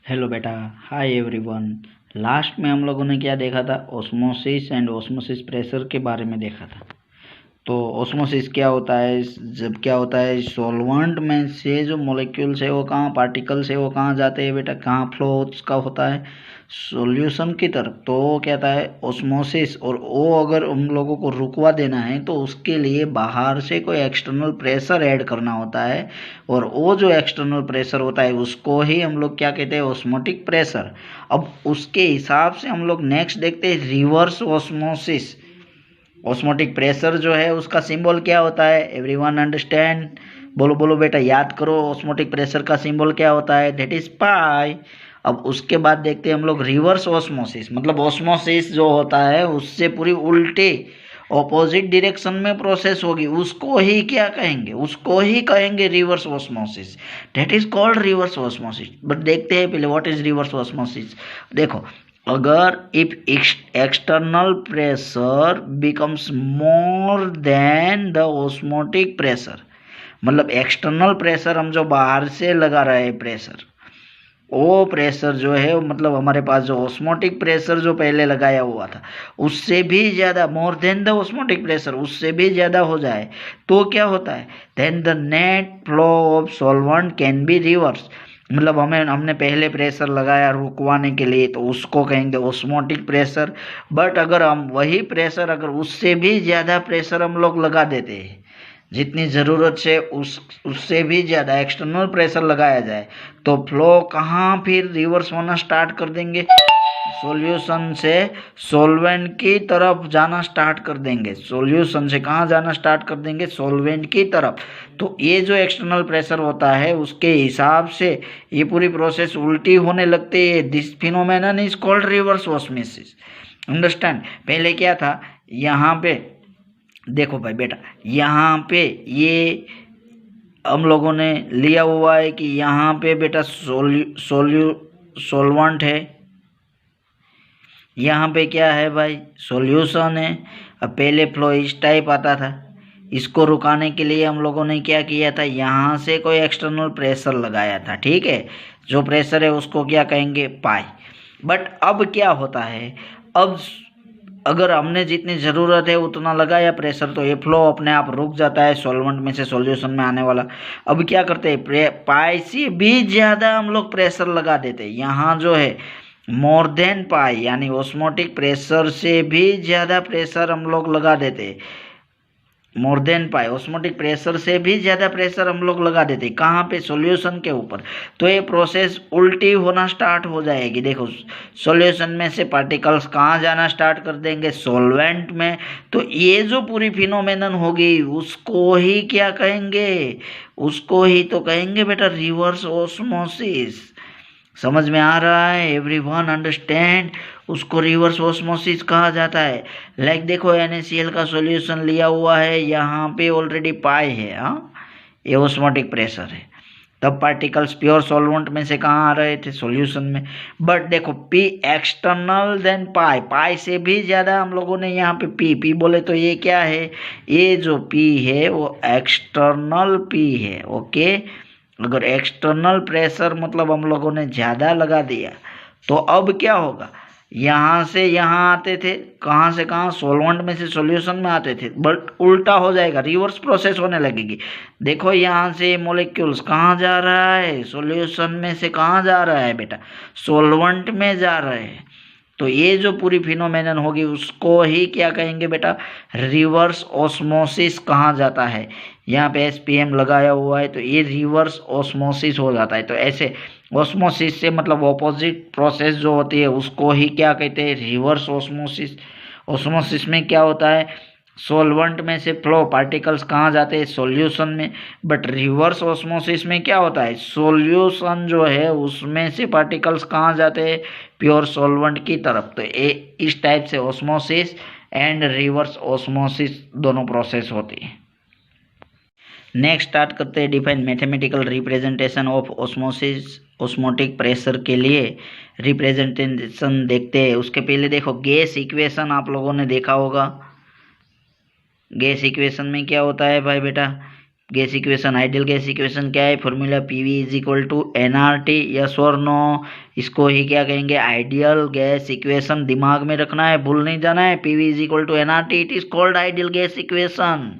Hello बेटा। Hi everyone. Last में हम लोगों ने क्या देखा था? ऑस्मोसिस एंड ऑस्मोसिस प्रेशर के बारे में देखा था। तो ऑस्मोसिस क्या होता है? जब क्या होता है, सॉल्वेंट में से जो मॉलिक्यूल्स है वो कहाँ, पार्टिकल्स है वो कहाँ जाते हैं बेटा, कहाँ फ्लो उसका होता है? सॉल्यूशन की तरफ। तो वो कहता है ऑस्मोसिस, और वो अगर हम लोगों को रुकवा देना है तो उसके लिए बाहर से कोई एक्सटर्नल प्रेशर ऐड करना होता है, और वो जो एक्सटर्नल प्रेशर होता है उसको ही हम लोग क्या कहते हैं? Osmotic pressure. अब उसके हिसाब से हम लोग नेक्स्ट देखते हैं रिवर्स ऑस्मोसिस। ऑस्मोटिक प्रेशर जो है उसका सिंबल क्या होता है? Everyone understand? बोलो बोलो बेटा, याद करो। ऑस्मोटिक प्रेशर का सिंबल क्या होता है? That is pi. अब उसके बाद देखते हैं हम लोग रिवर्स ऑस्मोसिस। मतलब ऑस्मोसिस जो होता है उससे पूरी उल्टे ऑपोजिट डायरेक्शन में प्रोसेस होगी, उसको ही क्या कहेंगे? उसको ही कहेंगे reverse osmosis. That is called reverse osmosis. But देखते हैं पहले व्हाट इज रिवर्स ऑस्मोसिस। देखो, अगर if external pressure becomes more than the osmotic pressure, मतलब एक्सटर्नल प्रेशर हम जो बाहर से लगा रहे हैं प्रेशर, वो प्रेशर जो है मतलब हमारे पास जो ऑस्मोटिक प्रेशर जो पहले लगाया हुआ था उससे भी ज़्यादा, more than the osmotic pressure, उससे भी ज़्यादा हो जाए तो क्या होता है? Then the net flow of solvent can be reverse. मतलब हमने पहले प्रेशर लगाया रुकवाने के लिए तो उसको कहेंगे ऑस्मोटिक प्रेशर। बट अगर हम वही प्रेशर अगर उससे भी ज़्यादा प्रेशर हम लोग लगा देते हैं, जितनी ज़रूरत से उससे भी ज़्यादा एक्सटर्नल प्रेशर लगाया जाए, तो फ्लो कहाँ फिर रिवर्स होना स्टार्ट कर देंगे? सॉल्यूशन से सॉल्वेंट की तरफ जाना स्टार्ट कर देंगे। सॉल्यूशन से कहाँ जाना स्टार्ट कर देंगे? सॉल्वेंट की तरफ। तो ये जो एक्सटर्नल प्रेशर होता है उसके हिसाब से ये पूरी प्रोसेस उल्टी होने लगती है। This phenomenon is called reverse osmosis. Understand? पहले क्या था, यहाँ पे देखो भाई बेटा, यहाँ पे ये हम लोगों ने लिया हुआ है कि यहाँ पे बेटा सॉल्वेंट है, यहाँ पे क्या है भाई? सॉल्यूशन है। अब पहले फ्लो इस टाइप आता था, इसको रुकाने के लिए हम लोगों ने क्या किया था? यहाँ से कोई एक्सटर्नल प्रेशर लगाया था, ठीक है? जो प्रेशर है उसको क्या कहेंगे? पाई। बट अब क्या होता है, अब अगर हमने जितनी ज़रूरत है उतना लगाया प्रेशर तो ये फ्लो अपने आप रुक जाता है सॉल्वेंट में से सॉल्यूशन में आने वाला। अब क्या करते हैं, पाई से भी ज़्यादा हम लोग प्रेशर लगा देते हैं। यहाँ जो है मोर देन पाई, यानी ऑस्मोटिक प्रेशर से भी ज़्यादा प्रेशर हम लोग लगा देते हैं। More than pi, osmotic pressure से भी ज़्यादा प्रेशर हम लोग लगा देते हैं। कहाँ पे? सॉल्यूशन के ऊपर। तो ये प्रोसेस उल्टी होना स्टार्ट हो जाएगी। देखो, सॉल्यूशन में से पार्टिकल्स कहाँ जाना स्टार्ट कर देंगे? सॉल्वेंट में। तो ये जो पूरी फिनोमेनन होगी उसको ही क्या कहेंगे? उसको ही तो कहेंगे बेटा रिवर्स ऑस्मोसिस। समझ में आ रहा है? Everyone understand? उसको रिवर्स ऑस्मोसिस कहा जाता है। लाइक देखो, NaCl का सॉल्यूशन लिया हुआ है, यहाँ पे ऑलरेडी पाई है, हाँ, ये ऑस्मोटिक प्रेशर है। तब पार्टिकल्स प्योर सॉल्वेंट में से कहाँ आ रहे थे? सॉल्यूशन में। बट देखो, पी एक्सटर्नल देन पाई, पाई से भी ज़्यादा हम लोगों ने यहाँ पे पी बोले तो ये क्या है? ये जो पी है वो एक्सटर्नल पी है, ओके। अगर एक्सटर्नल प्रेशर मतलब हम लोगों ने ज़्यादा लगा दिया तो अब क्या होगा? यहाँ से यहाँ आते थे, कहाँ से कहाँ? सॉल्वेंट में से सॉल्यूशन में आते थे, बट उल्टा हो जाएगा, रिवर्स प्रोसेस होने लगेगी। देखो, यहाँ से मॉलिक्यूल्स कहाँ जा रहा है? सॉल्यूशन में से कहाँ जा रहा है बेटा? सॉल्वेंट में जा रहे हैं। तो ये जो पूरी फिनोमेनन होगी उसको ही क्या कहेंगे बेटा? रिवर्स ऑस्मोसिस कहा जाता है। यहाँ पे SPM लगाया हुआ है तो ये रिवर्स ऑस्मोसिस हो जाता है। तो ऐसे ऑस्मोसिस से मतलब ऑपोजिट प्रोसेस जो होती है उसको ही क्या कहते हैं? Reverse osmosis. ऑस्मोसिस में क्या होता है? सॉल्वेंट में से फ्लो पार्टिकल्स कहाँ जाते हैं? सॉल्यूशन में। बट रिवर्स ऑस्मोसिस में क्या होता है? सॉल्यूशन जो है उसमें से पार्टिकल्स कहाँ जाते हैं? प्योर सॉल्वेंट की तरफ। तो ये इस टाइप से ऑस्मोसिस एंड रिवर्स ऑस्मोसिस दोनों प्रोसेस होती है। नेक्स्ट स्टार्ट करते हैं define mathematical representation of osmosis. Osmotic pressure के लिए रिप्रेजेंटेशन देखते हैं। उसके पहले देखो, गैस इक्वेशन आप लोगों ने देखा होगा। गैस इक्वेशन में क्या होता है भाई बेटा? Gas equation, ideal gas equation क्या है? Formula PV is equal to NRT, yes और नो? इसको ही क्या कहेंगे? Ideal gas equation. दिमाग में रखना है, भूल नहीं जाना है। PV is equal to NRT, it is called ideal gas equation.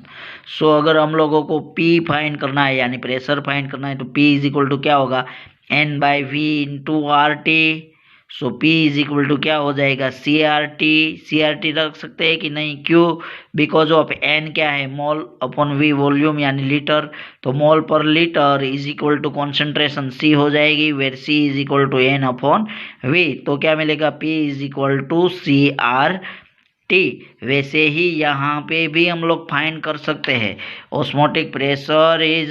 So अगर हम लोगों को पी फाइंड करना है यानी प्रेशर फाइंड करना है तो पी इज इक्वल टू क्या होगा? N by V into R T. So P is equal to क्या हो जाएगा? सी आर टी रख सकते हैं कि नहीं? क्यों? बिकॉज ऑफ N क्या है? मोल अपॉन V वॉल्यूम यानी लीटर। तो मोल पर litre is equal to concentration C हो जाएगी, where C is equal to N अपॉन V। तो क्या मिलेगा? P is equal to CRT। वैसे ही यहाँ पे भी हम लोग फाइंड कर सकते हैं। Osmotic pressure is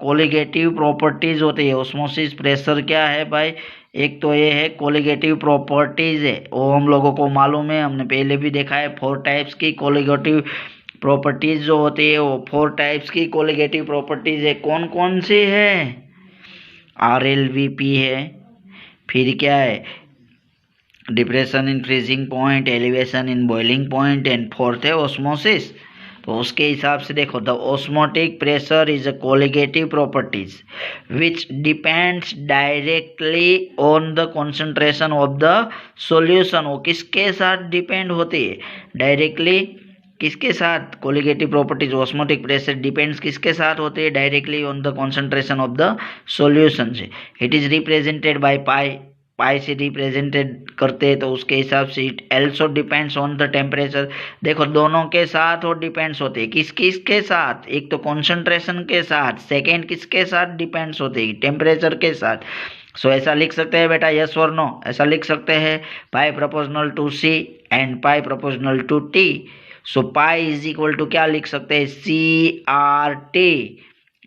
colligative properties होती है। ऑस्मोसिस प्रेशर क्या है भाई? एक तो ये है कोलिगेटिव प्रॉपर्टीज है, वो हम लोगों को मालूम है, हमने पहले भी देखा है। 4 टाइप्स की कोलिगेटिव प्रॉपर्टीज जो होती है वो 4 टाइप्स की कोलिगेटिव प्रॉपर्टीज है। कौन कौन सी है? RLVP है, फिर क्या है? Depression in freezing point, elevation in boiling point, and fourth है ऑस्मोसिस। तो उसके हिसाब से देखो, the osmotic pressure is a colligative properties which depends directly on the concentration of the solution. वो किसके साथ डिपेंड होती है? डायरेक्टली किसके साथ? Colligative properties osmotic pressure depends किसके साथ होती है? Directly on the concentration of the solution से। It is represented by pi से रिप्रेजेंटेड करते हैं, तो उसके हिसाब से it also depends on the temperature. देखो दोनों के साथ वो डिपेंड्स होते हैं। किस किस के साथ? एक तो कॉन्सेंट्रेशन के साथ, सेकेंड किसके साथ डिपेंड्स होते हैं? टेम्परेचर के साथ। सो ऐसा लिख सकते हैं बेटा, यस और नो? ऐसा लिख सकते हैं, pi proportional to C and pi proportional to T. So pi is equal to क्या लिख सकते हैं? CRT।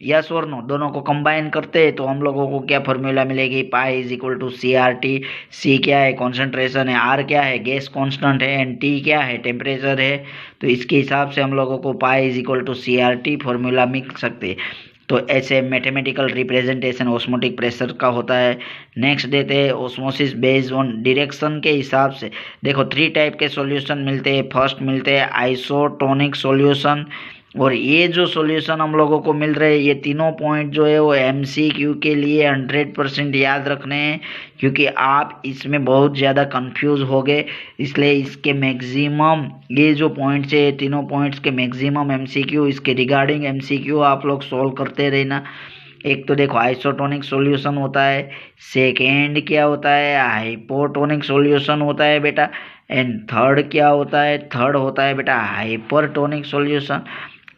यस और नो? दोनों को कंबाइन करते हैं तो हम लोगों को क्या फॉर्मूला मिलेगी? Pi is equal to CRT। C क्या है? कॉन्सेंट्रेशन है, आर क्या है? गैस कांस्टेंट है, एंड टी क्या है? टेम्परेचर है। तो इसके हिसाब से हम लोगों को pi is equal to CRT formula मिल सकते हैं। तो ऐसे मैथमेटिकल रिप्रेजेंटेशन ऑस्मोटिक प्रेशर का होता है। नेक्स्ट देते हैं ऑस्मोसिस बेस्ड ऑन डायरेक्शन के हिसाब से। देखो 3 टाइप के सॉल्यूशन मिलते हैं। फर्स्ट मिलते हैं आइसोटोनिक सॉल्यूशन, और ये जो सॉल्यूशन हम लोगों को मिल रहे हैं, ये तीनों पॉइंट जो है वो MCQ के लिए 100% याद रखने हैं, क्योंकि आप इसमें बहुत ज़्यादा कंफ्यूज हो गए। इसलिए इसके मैक्सिमम ये जो पॉइंट्स है, तीनों पॉइंट्स के मैक्सिमम MCQ, इसके रिगार्डिंग MCQ आप लोग सॉल्व करते रहना। एक तो देखो आइसोटोनिक सॉल्यूशन होता है, सेकेंड क्या होता है? हाइपोटोनिक सॉल्यूशन होता है बेटा, एंड थर्ड क्या होता है? थर्ड होता है बेटा हाइपरटोनिक सॉल्यूशन।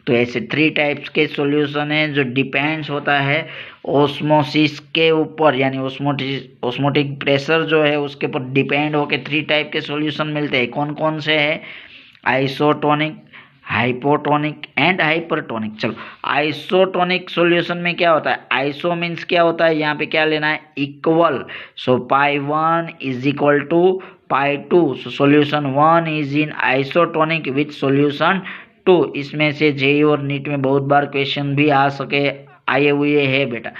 तो ऐसे 3 टाइप्स के सॉल्यूशन है जो डिपेंड्स होता है ऑस्मोसिस के ऊपर, यानी ऑस्मोटिक प्रेशर जो है उसके ऊपर डिपेंड होकर 3 टाइप के सॉल्यूशन मिलते हैं। कौन कौन से हैं? Isotonic, hypotonic and hypertonic. चलो आइसोटोनिक सॉल्यूशन में क्या होता है? आइसो मीन्स क्या होता है? यहाँ पे क्या लेना है? Equal. So pi 1 is equal to pi 2। So solution 1 is in isotonic with solution 2। इसमें से जेई और नीट में बहुत बार क्वेश्चन भी आए हुए है बेटा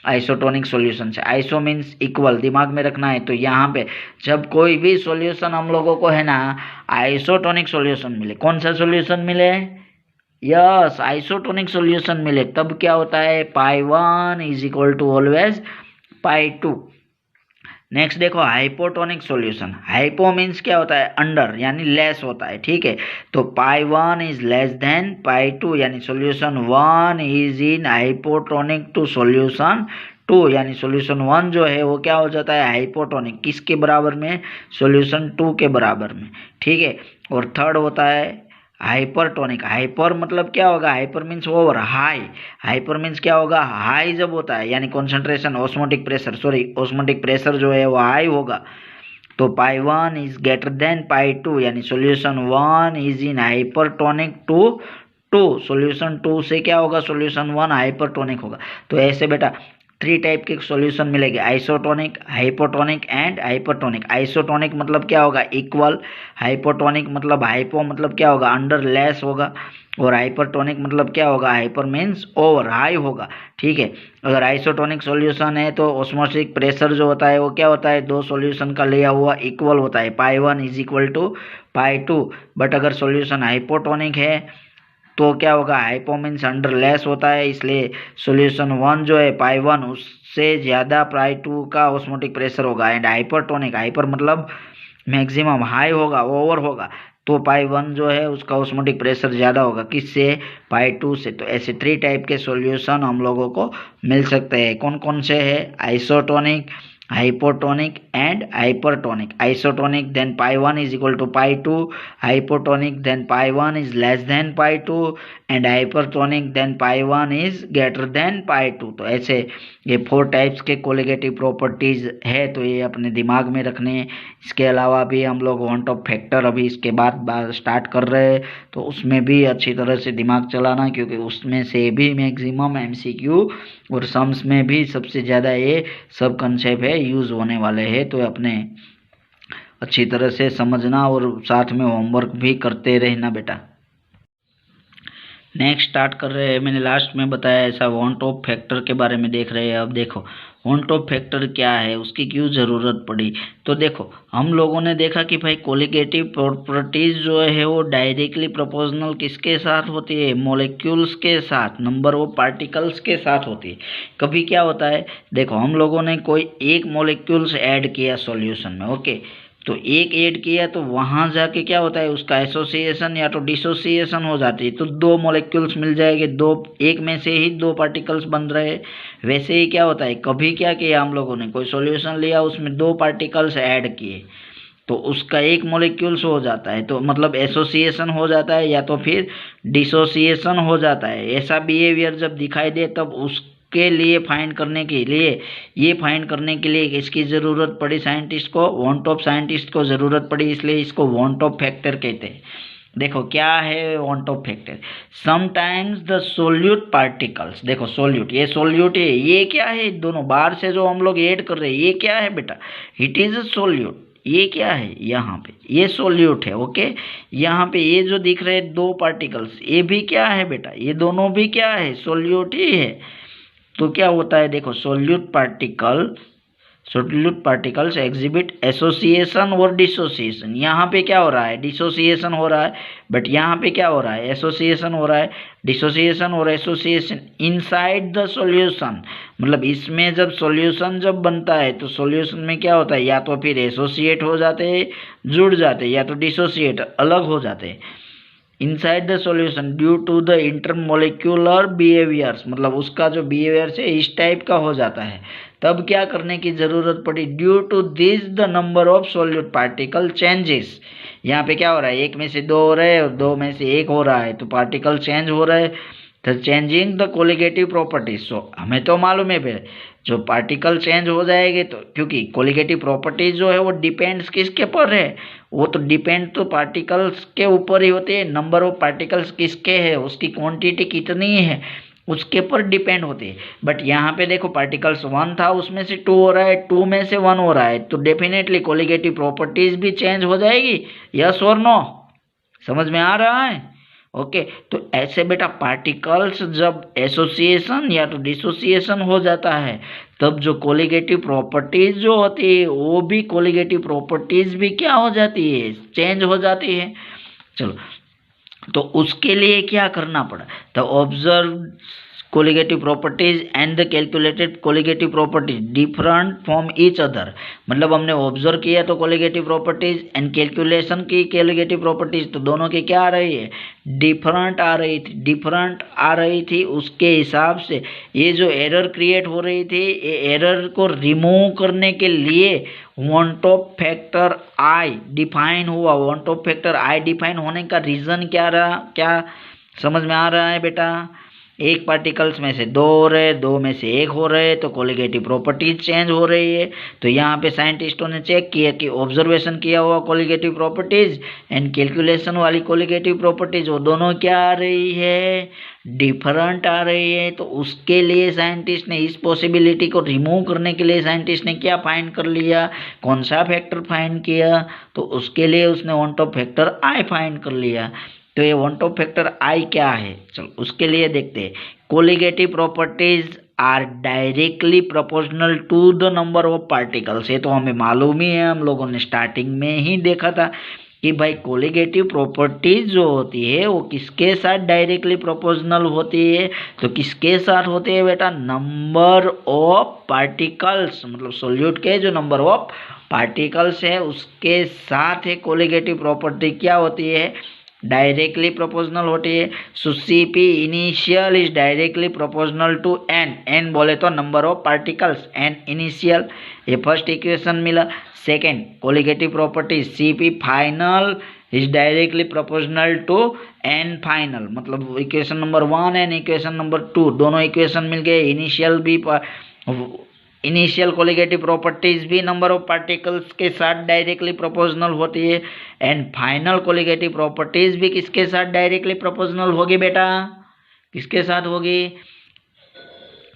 आइसोटोनिक सॉल्यूशन से। आइसो मीन्स इक्वल, दिमाग में रखना है। तो यहाँ पे जब कोई भी सॉल्यूशन हम लोगों को है ना आइसोटोनिक सॉल्यूशन मिले, कौन सा सॉल्यूशन मिले? यस, आइसोटोनिक सॉल्यूशन मिले, तब क्या होता है? Pi 1 is equal to always pi 2। Next देखो हाइपोटोनिक सॉल्यूशन। हाइपो मीन्स क्या होता है? अंडर, यानी लेस होता है, ठीक है। तो pi 1 is less than pi 2, यानी solution 1 is in hypotonic to solution 2, यानी सॉल्यूशन 1 जो है वो क्या हो जाता है? हाइपोटोनिक। किसके बराबर में? सॉल्यूशन 2 के बराबर में, ठीक है। और थर्ड होता है हाइपरटोनिक। हाइपर मतलब क्या होगा? Hyper means over, high. Hyper means क्या होगा? हाई जब होता है, यानी कॉन्सेंट्रेशन ऑस्मोटिक प्रेशर जो है वो हाई होगा। तो pi 1 is greater than pi 2, यानी solution 1 is in hypertonic to 2। Solution 2 से क्या होगा? सॉल्यूशन 1 हाइपरटोनिक होगा। तो ऐसे बेटा 3 टाइप के सॉल्यूशन मिलेंगे, isotonic, hypotonic and hypertonic. Isotonic मतलब क्या होगा? इक्वल। हाइपोटोनिक मतलब हाइपो मतलब क्या होगा? अंडर, लेस होगा। और हाइपरटोनिक मतलब क्या होगा? हाइपर मीन्स ओवर, हाई होगा, ठीक है। अगर आइसोटोनिक सॉल्यूशन है तो ऑस्मोटिक प्रेशर जो होता है वो क्या होता है? 2 सॉल्यूशन का लिया हुआ इक्वल होता है, pi 1 is equal to pi 2। But अगर सॉल्यूशन हाइपोटोनिक है तो क्या होगा, हाइपो मीन्स अंडर लेस होता है, इसलिए सॉल्यूशन 1 जो है पाई 1 उससे ज़्यादा पाई 2 का ऑस्मोटिक प्रेशर होगा। एंड हाइपरटोनिक, हाइपर मतलब मैक्सिमम, हाई होगा, ओवर होगा, तो पाई 1 जो है उसका ऑस्मोटिक प्रेशर ज़्यादा होगा, किससे, पाई 2 से। तो ऐसे 3 टाइप के सॉल्यूशन हम लोगों को मिल सकते हैं। कौन कौन से है, isotonic, hypotonic and hypertonic. Isotonic then pi 1 is equal to pi 2, hypotonic then pi 1 is less than pi 2 and hypertonic then pi 1 is greater than pi 2। तो ऐसे ये 4 टाइप्स के कोलिगेटिव प्रॉपर्टीज है, तो ये अपने दिमाग में रखने। इसके अलावा भी हम लोग वन टॉप फैक्टर अभी इसके बाद स्टार्ट कर रहे हैं, तो उसमें भी अच्छी तरह से दिमाग चलाना, क्योंकि उसमें से भी मैक्सिमम एमसीक्यू और सम्स में भी सबसे ज़्यादा ये सब कंसेप्ट है यूज़ होने वाले हैं। तो अपने अच्छी तरह से समझना और साथ में होमवर्क भी करते रहना बेटा। नेक्स्ट स्टार्ट कर रहे हैं, मैंने लास्ट में बताया ऐसा वन टॉप फैक्टर के बारे में देख रहे हैं। अब देखो वन टॉप फैक्टर क्या है, उसकी क्यों ज़रूरत पड़ी। तो देखो हम लोगों ने देखा कि भाई कोलिगेटिव प्रॉपर्टीज जो है वो डायरेक्टली प्रोपोर्शनल किसके साथ होती है, मॉलिक्यूल्स के साथ, नंबर ऑफ पार्टिकल्स के साथ होती है। कभी क्या होता है, देखो हम लोगों ने कोई एक मॉलिक्यूल्स ऐड किया सॉल्यूशन में, ओके, तो एक ऐड किया तो वहाँ जाके क्या होता है, उसका एसोसिएशन या तो डिसोसिएशन हो जाती है, तो 2 मॉलिक्यूल्स मिल जाएंगे, दो एक में से ही 2 पार्टिकल्स बन रहे। वैसे ही क्या होता है, कभी क्या किया हम लोगों ने, कोई सॉल्यूशन लिया उसमें 2 पार्टिकल्स ऐड किए तो उसका एक मॉलिक्यूल्स हो जाता है, तो मतलब एसोसिएशन हो जाता है या तो फिर डिसोसिएशन हो जाता है। ऐसा बिहेवियर जब दिखाई दे तब के लिए फाइंड करने के लिए, ये फाइंड करने के लिए इसकी ज़रूरत पड़ी साइंटिस्ट को, वन टॉप साइंटिस्ट को ज़रूरत पड़ी, इसलिए इसको वन टॉप फैक्टर कहते हैं। देखो क्या है one Hoff factor, sometimes the solute particles, देखो सोल्यूट, ये सोल्यूट है, ये क्या है, दोनों बाहर से जो हम लोग ऐड कर रहे हैं ये क्या है बेटा, इट इज़ अ सोल्यूट। ये क्या है, यहाँ पे ये सोल्यूट है, ओके। यहाँ पे ये जो दिख रहे हैं 2 पार्टिकल्स, ये भी क्या है बेटा, ये दोनों भी क्या है, सोल्यूट ही है। तो क्या होता है, देखो सोल्यूट पार्टिकल्स एग्जिबिट एसोसिएशन और डिसोसिएशन। यहाँ पे क्या हो रहा है, डिसोसिएशन हो रहा है, बट यहाँ पे क्या हो रहा है, एसोसिएशन हो रहा है। डिसोसिएशन और एसोसिएशन इनसाइड द सॉल्यूशन, मतलब इसमें जब सॉल्यूशन जब बनता है तो सॉल्यूशन में क्या होता है, या तो फिर एसोसिएट हो जाते हैं, जुड़ जाते हैं, या तो डिसोसिएट अलग हो जाते हैं। Inside the solution due to the intermolecular behaviours, मतलब उसका जो बिहेवियर है इस टाइप का हो जाता है। तब क्या करने की जरूरत पड़ी, due to this the number of solute particle changes. यहाँ पे क्या हो रहा है, 1 में से 2 हो रहे हैं और 2 में से 1 हो रहा है, तो पार्टिकल चेंज हो रहे हैं, तो चेंजिंग द कोलिगेटिव प्रॉपर्टीज। सो हमें तो मालूम है जो पार्टिकल चेंज हो जाएंगे, तो क्योंकि कोलिगेटिव प्रॉपर्टीज जो है वो डिपेंड्स किसके पर है, वो तो डिपेंड तो पार्टिकल्स के ऊपर ही होते हैं। नंबर ऑफ पार्टिकल्स किसके है, उसकी क्वांटिटी कितनी है उसके पर डिपेंड होते हैं। बट यहाँ पे देखो पार्टिकल्स 1 था, उसमें से 2 हो रहा है, 2 में से 1 हो रहा है, तो डेफिनेटली कोलिगेटिव प्रॉपर्टीज भी चेंज हो जाएगी, यस और नो, समझ में आ रहा है, ओके। तो ऐसे बेटा पार्टिकल्स जब एसोसिएशन या तो डिसोसिएशन हो जाता है तब जो कोलिगेटिव प्रॉपर्टीज जो होती है वो भी कोलिगेटिव प्रॉपर्टीज भी क्या हो जाती है, चेंज हो जाती है। चलो तो उसके लिए क्या करना पड़ा, तो observe colligative properties and the calculated colligative properties different from each other, मतलब हमने ऑब्जर्व किया तो कोलिगेटिव प्रॉपर्टीज एंड कैलकुलेशन की कोलिगेटिव प्रॉपर्टीज, तो दोनों की क्या आ रही है, डिफरेंट आ रही थी। उसके हिसाब से ये जो एरर क्रिएट हो रही थी, ये एरर को रिमूव करने के लिए van't Hoff factor i define हुआ। Van't Hoff factor i define होने का रीज़न क्या रहा, क्या समझ में आ रहा है बेटा, एक पार्टिकल्स में से 2 हो रहे, 2 में से 1 हो रहे, तो कोलिगेटिव प्रॉपर्टीज चेंज हो रही है। तो यहाँ पे साइंटिस्टों ने चेक किया कि ऑब्जर्वेशन किया हुआ कोलिगेटिव प्रॉपर्टीज एंड कैलकुलेशन वाली कोलिगेटिव प्रॉपर्टीज वो दोनों क्या आ रही है, डिफरेंट आ रही है। तो उसके लिए साइंटिस्ट ने इस पॉसिबिलिटी को रिमूव करने के लिए साइंटिस्ट ने क्या फाइंड कर लिया, कौन सा फैक्टर फाइंड किया, तो उसके लिए उसने one Hoff factor I find कर लिया। तो ये वन टॉप फैक्टर आई क्या है, चलो उसके लिए देखते हैं। Colligative properties are directly proportional to the number of particles, ये तो हमें मालूम ही है, हम लोगों ने स्टार्टिंग में ही देखा था। कि भाई कोलिगेटिव प्रॉपर्टीज जो होती है वो किसके साथ डायरेक्टली प्रोपोर्शनल होती है, तो किसके साथ होती है बेटा, नंबर ऑफ पार्टिकल्स, मतलब सोल्यूट के जो नंबर ऑफ पार्टिकल्स है उसके साथ है कोलिगेटिव प्रॉपर्टी क्या होती है, डायरेक्टली प्रोपोर्शनल होती है। So Cp initial is directly proportional to n बोले तो number of particles, n initial, ये फर्स्ट इक्वेशन मिला। Second colligative property Cp final is directly proportional to n final, मतलब equation number 1 and equation number 2 दोनों equation मिल गए। Initial colligative properties भी number of particles के साथ डायरेक्टली प्रोपोर्शनल होती है एंड फाइनल कोलिगेटिव प्रॉपर्टीज भी किसके साथ डायरेक्टली प्रोपोर्शनल होगी बेटा, किसके साथ होगी,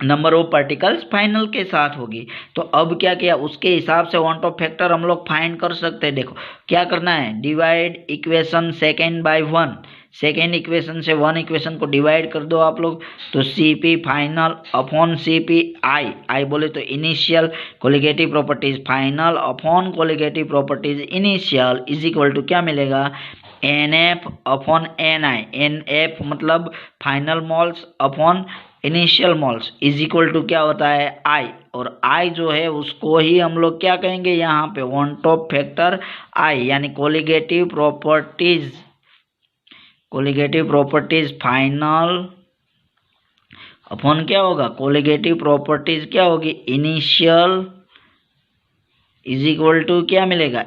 नंबर ऑफ पार्टिकल्स फाइनल के साथ होगी। तो अब क्या किया, उसके हिसाब से वन टॉप फैक्टर हम लोग फाइंड कर सकते हैं। देखो क्या करना है, divide equation second by 1, second equation से 1 इक्वेशन को डिवाइड कर दो आप लोग, तो Cp final upon Cp I बोले तो initial colligative properties final upon colligative properties initial is equal to क्या मिलेगा, NF अपॉन NI, NF मतलब final moles upon initial moles is equal to क्या होता है I, और I जो है उसको ही हम लोग क्या कहेंगे यहाँ पे वन टॉप फैक्टर I, यानी कोलिगेटिव प्रॉपर्टीज फाइनल अपॉन क्या होगा, कोलिगेटिव प्रॉपर्टीज क्या होगी इनिशियल इज इक्वल टू क्या मिलेगा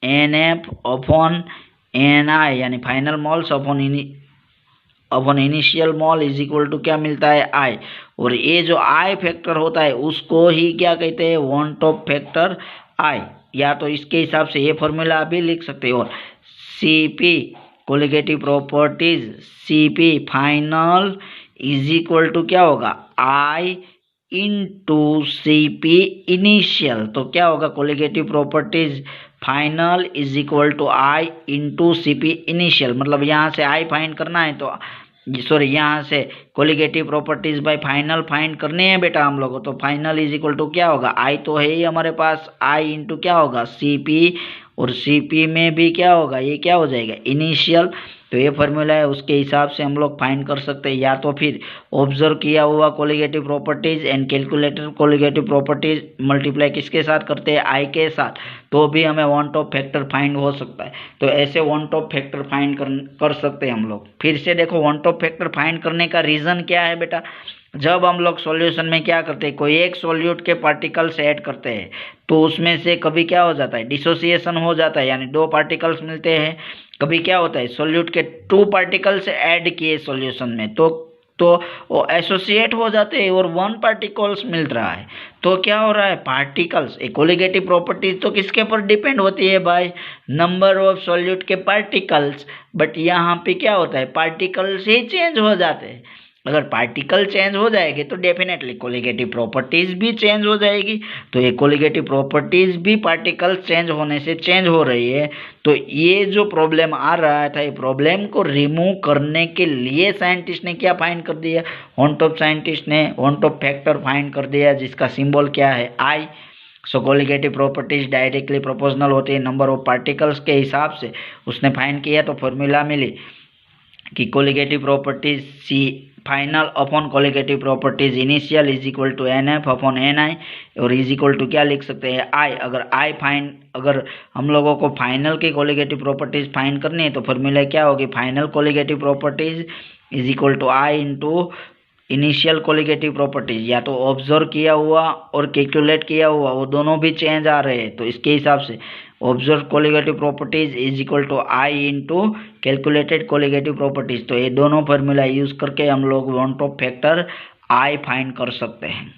NF अपॉन NI, यानी final moles upon initial mole is equal to क्या मिलता है I, और ये जो I फैक्टर होता है उसको ही क्या कहते हैं वन टॉप फैक्टर I, या तो इसके हिसाब से ये फॉर्मूला आप भी लिख सकते हो, Cp colligative properties Cp final is equal to क्या होगा I इंटू Cp इनिशियल, तो क्या होगा colligative properties final is equal to I into Cp initial, मतलब यहाँ से I फाइंड करना है तो यहाँ से colligative properties bye final find करने हैं बेटा हम लोगों, तो फाइनल इज इक्वल टू क्या होगा I तो है ही हमारे पास, I इंटू क्या होगा Cp, और Cp में भी क्या होगा, ये क्या हो जाएगा इनिशियल, तो ये फॉर्मूला है उसके हिसाब से हम लोग फाइंड कर सकते हैं, या तो फिर ऑब्जर्व किया हुआ colligative properties and calculated colligative properties multiply किसके साथ करते हैं I के साथ, तो भी हमें वन टॉप फैक्टर फाइंड हो सकता है। तो ऐसे वन टॉप फैक्टर फाइंड कर सकते हैं हम लोग। फिर से देखो वन टॉप फैक्टर फाइंड करने का रीज़न क्या है बेटा, जब हम लोग सॉल्यूशन में क्या करते हैं, कोई एक सॉल्यूट के पार्टिकल्स ऐड करते हैं तो उसमें से कभी क्या हो जाता है डिसोसिएशन हो जाता है, यानी 2 पार्टिकल्स मिलते हैं, कभी क्या होता है सॉल्यूट के 2 पार्टिकल्स ऐड किए सॉल्यूशन में तो वो एसोसिएट हो जाते हैं और 1 पार्टिकल्स मिल रहा है, तो क्या हो रहा है पार्टिकल्स, कोलिगेटिव प्रॉपर्टीज तो किसके पर डिपेंड होती है भाई, नंबर ऑफ सॉल्यूट के पार्टिकल्स, बट यहाँ पे क्या होता है पार्टिकल्स ही चेंज हो जाते हैं। अगर पार्टिकल चेंज हो जाएंगे तो डेफिनेटली कोलिगेटिव प्रॉपर्टीज भी चेंज हो जाएगी, तो ये कोलिगेटिव प्रॉपर्टीज भी पार्टिकल चेंज होने से चेंज हो रही है। तो ये जो प्रॉब्लम आ रहा था, ये प्रॉब्लम को रिमूव करने के लिए साइंटिस्ट ने क्या फाइंड कर दिया, वन टॉप साइंटिस्ट ने वन टॉप फैक्टर फाइंड कर दिया जिसका सिंबल क्या है I। So colligative properties directly proportional होती है नंबर ऑफ पार्टिकल्स के हिसाब से, उसने फाइंड किया तो फॉर्मूला मिली कि colligative properties C final upon colligative properties initial is equal to NF upon NI, और इज इक्वल टू क्या लिख सकते हैं I। अगर हम लोगों को फाइनल की कोलिगेटिव प्रॉपर्टीज फाइंड करनी है तो फॉर्मूला क्या होगी, final colligative properties is equal to I into initial colligative properties, या तो ऑब्जर्व किया हुआ और कैलकुलेट किया हुआ वो दोनों भी चेंज आ रहे हैं, तो इसके हिसाब से observe colligative properties is equal to I into calculated colligative properties, तो ये दोनों फॉर्मूला यूज करके हम लोग van't Hoff factor I find कर सकते हैं।